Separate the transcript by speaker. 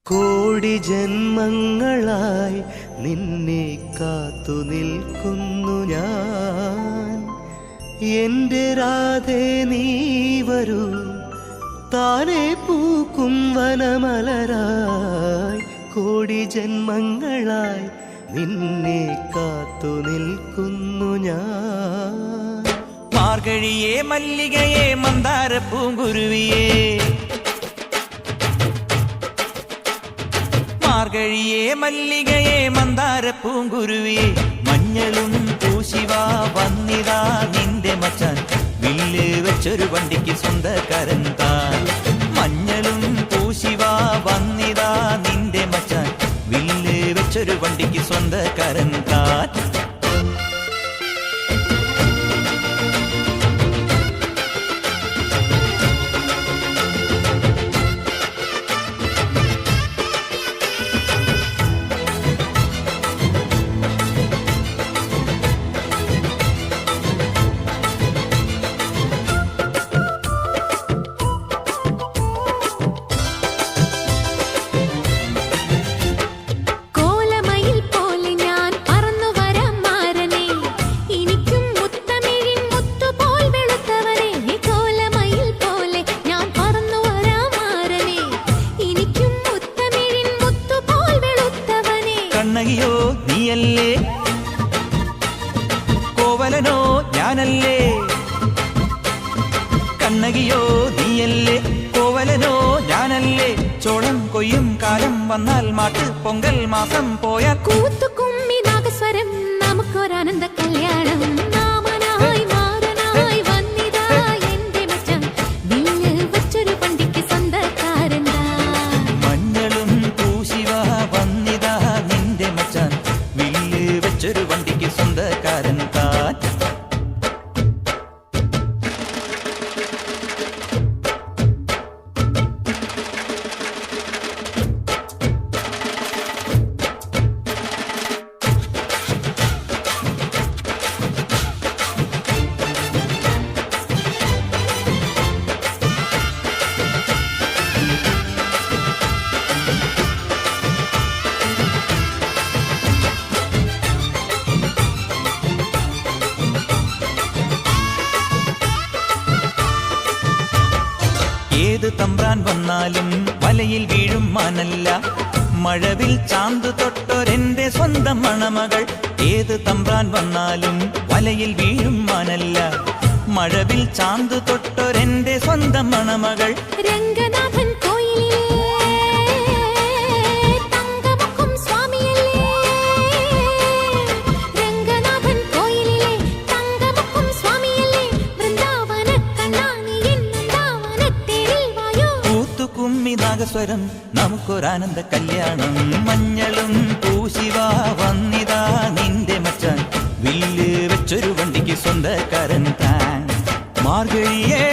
Speaker 1: കോടി ജന്മങ്ങളായി നിന്നെ കാത്തു നിൽക്കുന്നു ഞാൻ. എൻ്റെ രാധേ നീ വരൂ, താനെ പൂക്കും വനമലരായി. കോടി ജന്മങ്ങളായി നിന്നെ കാത്തു നിൽക്കുന്നു ഞാൻ.
Speaker 2: മാർഗഴിയേ മല്ലികയെ മന്ദാര പൂങ്കുരുവിയേ, മാർഗഴിയേ മല്ലികയെ മന്ദാര പൂങ്കുരുവിയെ, മഞ്ഞളും പൂശിവാ വന്നിതാ നിന്റെ മച്ചാൻ, വില്ല് വെച്ചൊരു വണ്ടിക്ക് സ്വന്തക്കാരൻ താൻ. മഞ്ഞളും പൂശിവാ വന്നിതാ നിന്റെ മച്ചാൻ, വില്ല് വെച്ചൊരു വണ്ടിക്ക് സ്വന്തക്കാരൻ താൻ. കണ്ണകിയോ നീയല്ലേ, കോവലനോ ഞാനല്ലേ. കണ്ണകിയോ നീയല്ലേ, കോവലനോ ഞാനല്ലേ. ചോളം കൊയ്യും കാലം വന്നാൽ മാട്ട് പൊങ്കൽ മാസം പോയാൽ
Speaker 3: കൂത്തുകുമ്മി നാഗസ്വരം നമുക്കൊരാനന്ദ കല്യാണം. നാമനായി മാറനായി വന്നിതാ എന്റെ മച്ചാൻ, വില്ല് വെച്ചൊരു വണ്ടിക്ക് സ്വന്തക്കാരൻ.
Speaker 2: മഞ്ഞളും പൂശിവാ വന്നിതാ നിന്റെ മച്ചാൻ, വില്ല് വെച്ചൊരു വണ്ടിക്ക് സ്വന്തക്കാരൻ താൻ. ഏത് തമ്പ്രാൻ വന്നാലും വലയിൽ വീഴും മാനല്ല, മഴവിൽ ചാന്ത് തൊട്ടൊരെന്റെ സ്വന്തം മണമകൾ. ഏത് തമ്പ്രാൻ വന്നാലും വലയിൽ വീഴും മാനല്ല, മഴവിൽ ചാന്ത് തൊട്ടൊരെന്റെ സ്വന്തം മണമകൾ.
Speaker 3: രംഗനാഥൻ കോയിലിലെ തങ്കമുഖം സ്വാമിയല്ലേ, രംഗനാഥൻ കോയിലിലെ തങ്കമുഖം സ്വാമിയല്ലേ. വൃന്ദാവന കണ്ണാനി വൃന്ദാവനത്തേരിൽ വായോ.
Speaker 2: കൂത്തുകുമ്മി നാഗസ്വരം നമുക്കൊരാനന്ദ കല്യാണം. മഞ്ഞളും പൂശിവാ വന്നിതാ നിന്റെ മച്ചാൻ, വില്ല് വെച്ചൊരു വണ്ടിക്ക് സ്വന്തക്കാരൻ താൻ. മാർഗഴിയേ